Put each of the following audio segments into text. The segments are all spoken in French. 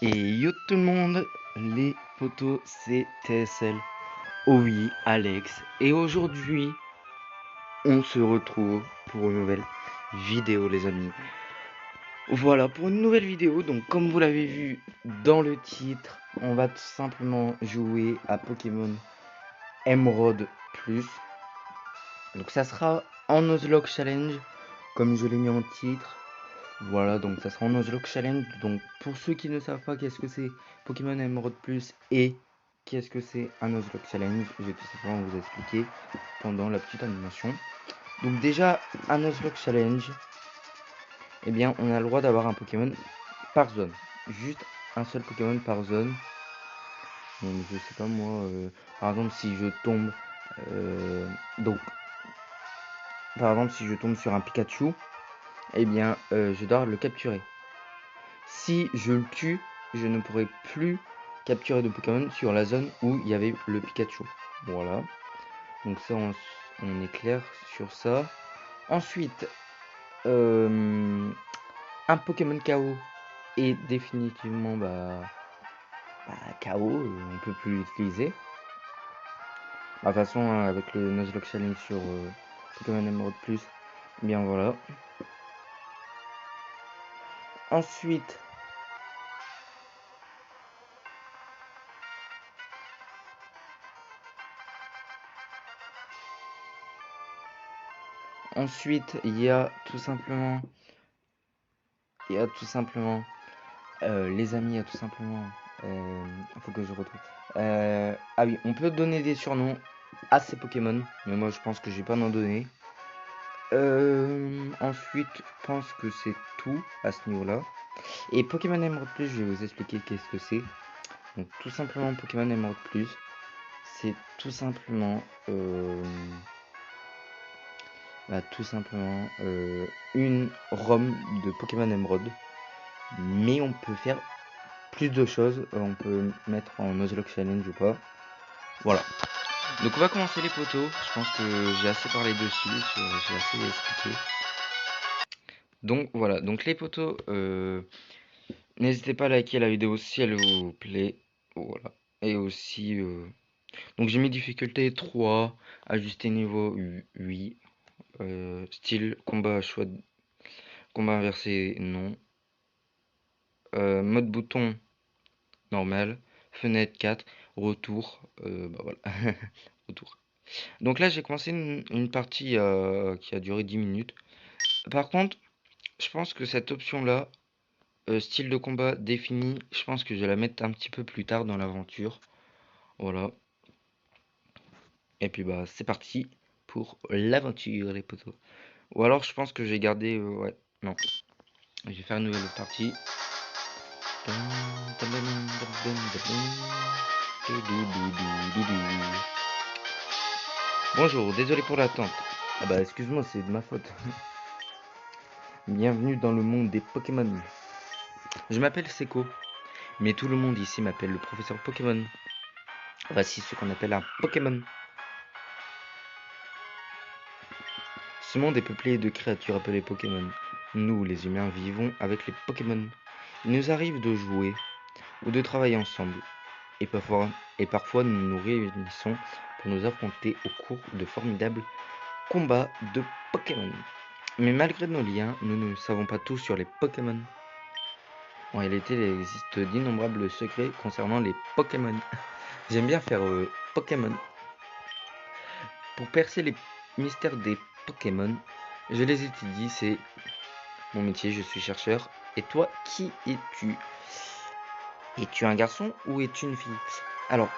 Et yo tout le monde, les potos, c'est TSL, oui, Alex, et aujourd'hui, on se retrouve pour une nouvelle vidéo les amis. Voilà, pour une nouvelle vidéo, donc comme vous l'avez vu dans le titre, on va tout simplement jouer à Pokémon Emerald Plus. Donc ça sera en Nuzlocke Challenge, comme je l'ai mis en titre. Voilà, donc ça sera en Nuzlocke Challenge. Donc pour ceux qui ne savent pas qu'est-ce que c'est Pokémon Emerald Plus et qu'est-ce que c'est un Nuzlocke Challenge, je vais tout simplement vous expliquer pendant la petite animation. Donc déjà, un Nuzlocke Challenge, eh bien on a le droit d'avoir un Pokémon par zone. Juste un seul Pokémon par zone. Donc je sais pas moi, par exemple si je tombe... donc par exemple si je tombe sur un Pikachu, eh bien je dois le capturer. Si je le tue, je ne pourrai plus capturer de Pokémon sur la zone où il y avait le Pikachu. Voilà. Donc ça, on est clair sur ça. Ensuite, un Pokémon KO est définitivement KO, on peut plus l'utiliser. De toute façon, avec le Nuzlocke Challenge sur Pokémon Emerald Plus, bien voilà. Ensuite, il y a tout simplement, les amis, il y a tout simplement, faut que je retrouve. Ah oui, on peut donner des surnoms à ces Pokémon, mais moi je pense que je vais pas en donner. Ensuite, je pense que c'est tout à ce niveau-là. Et Pokémon Emerald Plus, je vais vous expliquer qu'est-ce que c'est. Donc tout simplement Pokémon Emerald Plus, c'est tout simplement, une ROM de Pokémon Emerald, mais on peut faire plus de choses, on peut mettre en Nuzlocke Challenge ou pas. Voilà. Donc on va commencer les potos. Je pense que j'ai assez parlé dessus, j'ai assez expliqué. Donc voilà, donc les potos, n'hésitez pas à liker la vidéo si elle vous plaît. Voilà. Et aussi, donc j'ai mis difficulté 3, ajusté niveau 8, style combat choix, combat inversé non, mode bouton normal, fenêtre 4, retour, voilà, retour. Donc là j'ai commencé une partie qui a duré 10 minutes. Par contre, je pense que cette option là, style de combat défini, je pense que je vais la mettre un petit peu plus tard dans l'aventure. Voilà. Et puis c'est parti pour l'aventure les potos. Ou alors je pense que j'ai gardé, ouais, non. Je vais faire une nouvelle partie. Bonjour, désolé pour l'attente. Ah bah excuse-moi, c'est de ma faute. Bienvenue dans le monde des Pokémon. Je m'appelle Seko, mais tout le monde ici m'appelle le professeur Pokémon. Voici ce qu'on appelle un Pokémon. Ce monde est peuplé de créatures appelées Pokémon. Nous, les humains, vivons avec les Pokémon. Il nous arrive de jouer ou de travailler ensemble. Et parfois nous nous réunissons pour nous affronter au cours de formidables combats de Pokémon. Mais malgré nos liens, nous ne savons pas tout sur les Pokémon. En réalité, il existe d'innombrables secrets concernant les Pokémon. J'aime bien faire Pokémon. Pour percer les mystères des Pokémon, je les étudie, c'est mon métier, je suis chercheur. Et toi, qui es-tu? Es-tu un garçon ou es-tu une fille? Alors,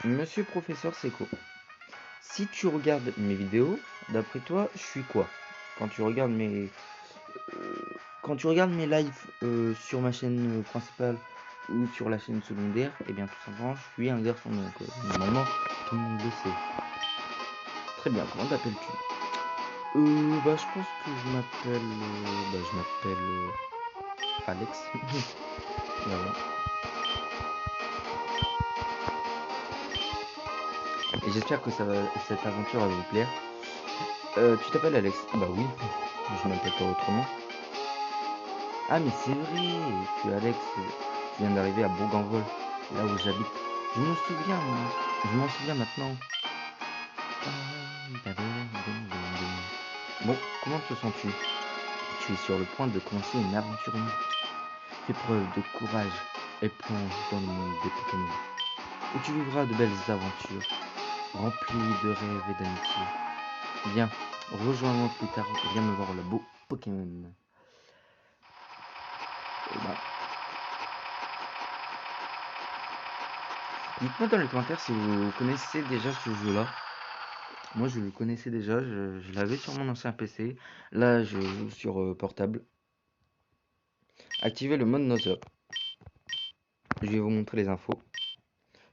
monsieur professeur Seko, si tu regardes mes vidéos, d'après toi, je suis quoi? Quand tu regardes mes, lives sur ma chaîne principale ou sur la chaîne secondaire, eh bien tout simplement, je suis un garçon. Donc normalement, tout le monde le sait. Très bien. Comment t'appelles-tu? Je pense que je m'appelle Alex. Voilà. Et j'espère que cette aventure va vous plaire. Tu t'appelles Alex? Bah oui, je m'appelle pas autrement. Ah mais c'est vrai, tu Alex, tu viens d'arriver à Bourg-en-Vol, là où j'habite. Je me souviens, moi. Je m'en souviens maintenant. Bon, comment te sens-tu? Tu es sur le point de commencer une aventure unique. Fais preuve de courage et plonge dans le monde des Pokémon, où tu vivras de belles aventures, remplies de rêves et d'amitié. Viens, rejoins-moi plus tard, viens me voir le beau Pokémon. Et ben, dites-moi dans les commentaires si vous connaissez déjà ce jeu-là. Moi, je le connaissais déjà, je l'avais sur mon ancien PC. Là, je joue sur portable. Activez le mode Nuzlocke. Je vais vous montrer les infos.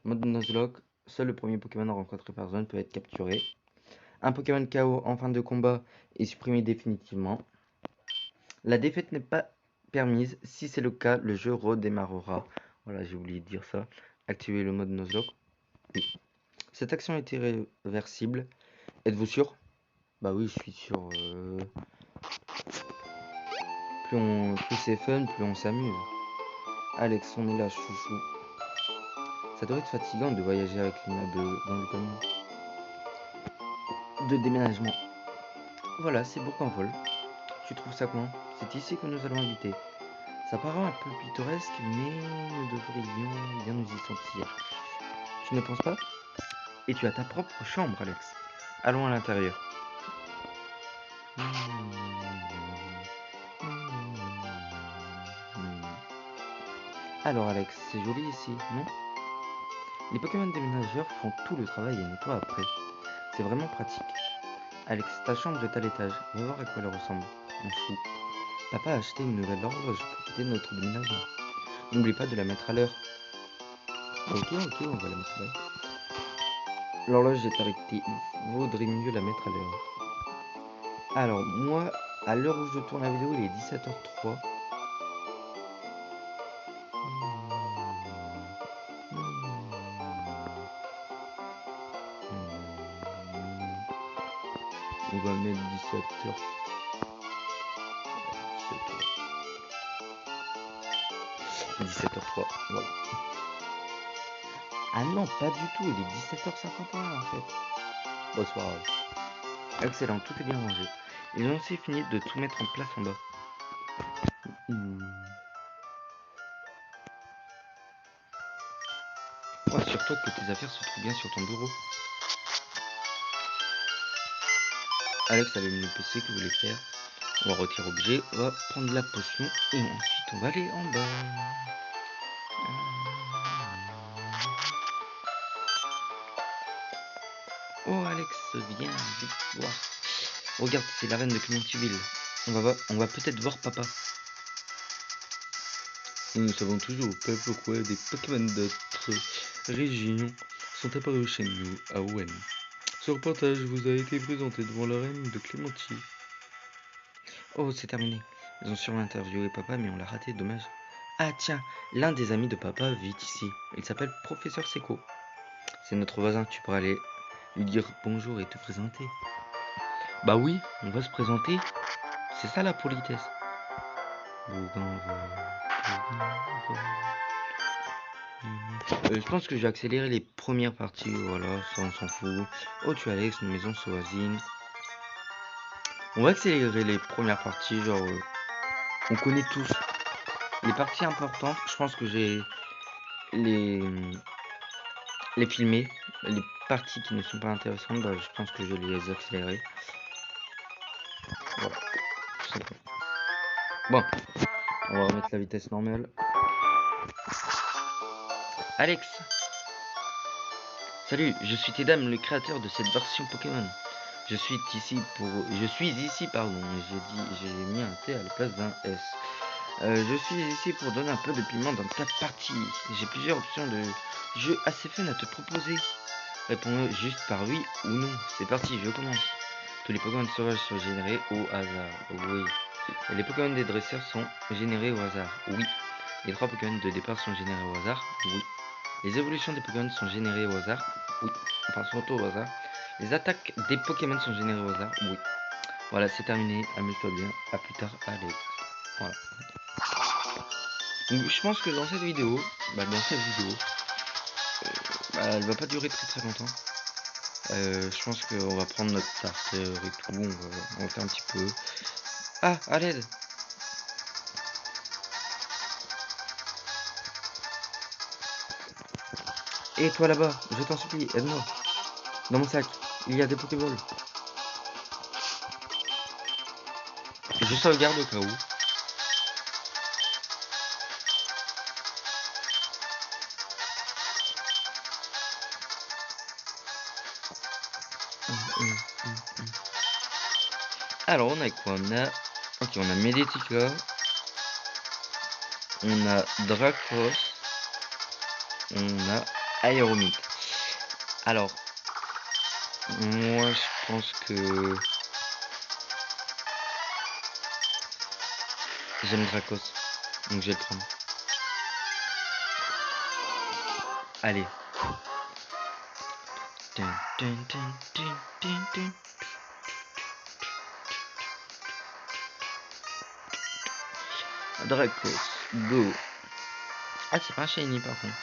Mode Nuzlocke, seul le premier Pokémon rencontré par zone peut être capturé. Un Pokémon KO en fin de combat est supprimé définitivement. La défaite n'est pas permise. Si c'est le cas, le jeu redémarrera. Voilà, j'ai oublié de dire ça. Activez le mode Nuzlocke. Oui. Cette action est irréversible. Êtes-vous sûr? Bah oui, je suis sûr. Plus c'est fun, plus on s'amuse. Alex, on est là, chouchou. Ça doit être fatigant de voyager avec l'immeuble dans le camion de déménagement. Voilà, c'est Bourg-en-Vol. Tu trouves ça comment? C'est ici que nous allons habiter. Ça paraît un peu pittoresque, mais nous devrions bien nous y sentir. Tu ne penses pas? Et tu as ta propre chambre, Alex. Allons à l'intérieur. Alors Alex, c'est joli ici, non? Les Pokémon déménageurs font tout le travail et nettoient après. C'est vraiment pratique. Alex, ta chambre est à l'étage. Va voir à quoi elle ressemble. On fout. Papa a acheté une nouvelle horloge pour fêter notre déménagement. N'oublie pas de la mettre à l'heure. Ok, on va la mettre à l'heure. L'horloge est arrêtée. Il vaudrait mieux la mettre à l'heure. Alors, moi, à l'heure où je tourne la vidéo, il est 17h03. On va mettre 17h. 17h03, voilà. Ah non, pas du tout, il est 17h51 en fait. Bon, c'est pas grave. Excellent, tout est bien rangé. Ils ont aussi fini de tout mettre en place en bas. Oh, assure-toi que tes affaires se trouvent bien sur ton bureau. Alex allume le PC que vous voulez faire. On va retirer objet, on va prendre la potion et ensuite on va aller en bas. Oh Alex, viens vite voir. Regarde, c'est l'arène de Clémentiville. On va peut-être voir papa. Nous ne savons toujours pas pourquoi des Pokémon d'autres régions sont apparus chez nous à Owen. Ce reportage vous a été présenté devant l'arène de Clémenty. Oh, c'est terminé. Ils ont sûrement interviewé papa, mais on l'a raté, dommage. Ah tiens, l'un des amis de papa vit ici. Il s'appelle Professeur Seco. C'est notre voisin, tu pourras aller lui dire bonjour et te présenter. Bah oui, on va se présenter. C'est ça la politesse. Je pense que je vais accélérer les premières parties, voilà, ça on s'en fout. Oh, tu es Alex, une maison se voisine. On va accélérer les premières parties, genre, on connaît tous les parties importantes. Je pense que j'ai les filmer. Les parties qui ne sont pas intéressantes, bah, je pense que je vais les accélérer. Voilà, tout simplement. Bon, on va remettre la vitesse normale. Alex, salut, je suis Tedam, le créateur de cette version Pokémon. Je suis ici, pardon, j'ai mis un T à la place d'un S. Je suis ici pour donner un peu de piment dans 4 parties. J'ai plusieurs options de jeux assez fun à te proposer. Réponds juste par oui ou non. C'est parti, je commence. Tous les Pokémon sauvages sont générés au hasard. Oui. Et les Pokémon des dresseurs sont générés au hasard. Oui. Les 3 Pokémon de départ sont générés au hasard. Oui. Les évolutions des Pokémon sont générées au hasard. Oui. Enfin, sont au hasard. Les attaques des Pokémon sont générées au hasard. Oui. Voilà, c'est terminé. Amuse-toi bien. À plus tard. Allez. Voilà. Donc je pense que dans cette vidéo, elle va pas durer très longtemps. Je pense qu'on va prendre notre starter et tout, on va faire un petit peu. Ah, à l'aide! Et toi là-bas, je t'en supplie, aide-moi. Dans mon sac, il y a des Pokéballs. Je sauvegarde au cas où. Alors on a quoi? On a Meditica. On a Dracos. On a Aeromite. Alors, moi je pense que j'aime Dracos. Donc je vais le prendre. Allez. Dracos, go. Ah, c'est pas un shiny par contre.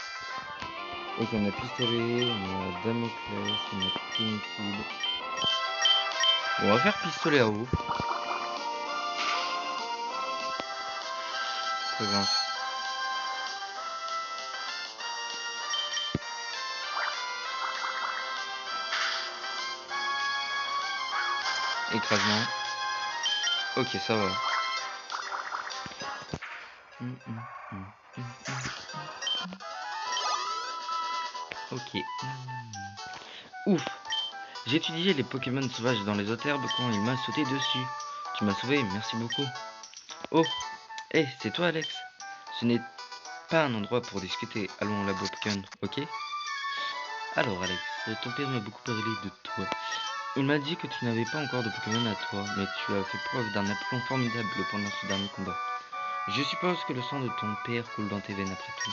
Ok, on a pistolet, on a Damoclès, on a Pinkwood. On va faire pistolet à eau. Très bien. Écrasement. Ok, ça va. Ok. Ouf. J'ai étudié les Pokémon sauvages dans les autres herbes quand il m'a sauté dessus. Tu m'as sauvé, merci beaucoup. Oh, hey, c'est toi Alex. Ce n'est pas un endroit pour discuter. Allons au labo Pokémon, ok? Alors Alex, ton père m'a beaucoup parlé de toi. Il m'a dit que tu n'avais pas encore de Pokémon à toi, mais tu as fait preuve d'un aplomb formidable pendant ce dernier combat. Je suppose que le sang de ton père coule dans tes veines après tout.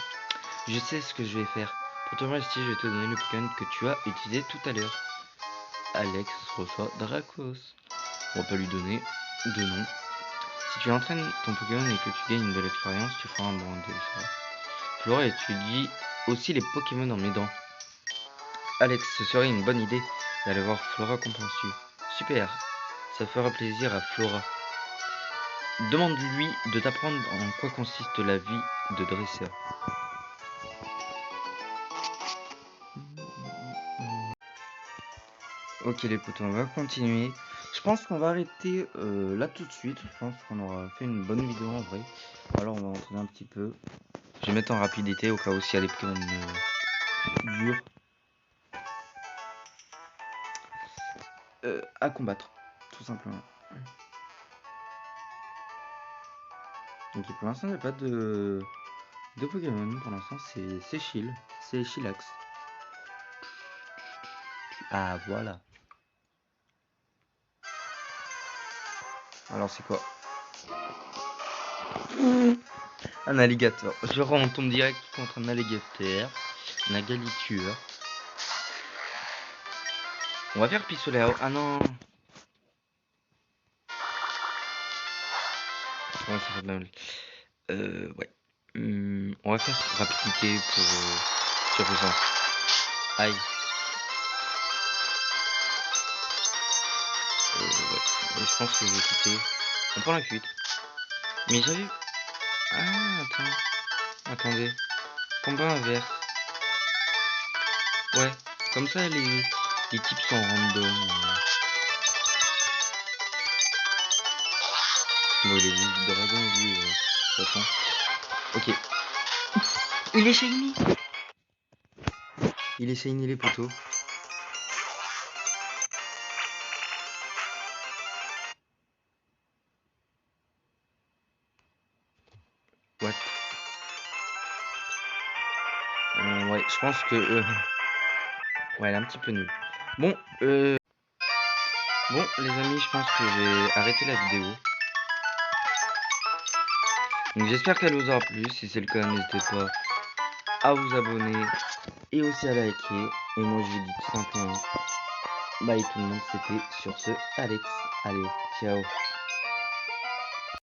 Je sais ce que je vais faire. Pour te remercier, je vais te donner le Pokémon que tu as utilisé tout à l'heure. Alex reçoit Dracos. On va pas lui donner de nom. Si tu entraînes ton Pokémon et que tu gagnes une belle expérience, tu feras un bon défi. Flora étudie aussi les Pokémon en m'aidant. Alex, ce serait une bonne idée d'aller voir Flora, qu'en penses-tu? Super, ça fera plaisir à Flora. Demande-lui de t'apprendre en quoi consiste la vie de dresseur. Ok les potos, on va continuer. Je pense qu'on va arrêter là tout de suite. Je pense qu'on aura fait une bonne vidéo en vrai. Alors on va entraîner un petit peu. Je vais mettre en rapidité au cas où s'il y a des Pokémon durs à combattre, tout simplement. Ok, pour l'instant il n'y a pas de Pokémon. Pour l'instant c'est chill. C'est chillax. Ah voilà. Alors c'est quoi? Un alligator. Je on tombe direct contre un alligator. Un agaliture. On va faire pistolet à eau. Ah non. Ouais, ça fait mal. Ouais. On va faire rapidité pour suffisance. Aïe. Ouais. Et je pense que je vais quitter. On prend la fuite. Mais j'avais... Ah, attendez. Combat inverse. Ouais. Comme ça, les types sont random. Bon, il est juste dragon, lui. De toute façon. Ok. Il est shiny. Il est shiny, les poteaux. What? Ouais, je pense que... ouais, elle est un petit peu nulle. Bon, bon, les amis, je pense que j'ai arrêté la vidéo. Donc j'espère qu'elle vous aura plu. Si c'est le cas, n'hésitez pas à vous abonner et aussi à liker. Et moi, je vous dis tout simplement bye tout le monde. C'était sur ce Alex. Allez, ciao.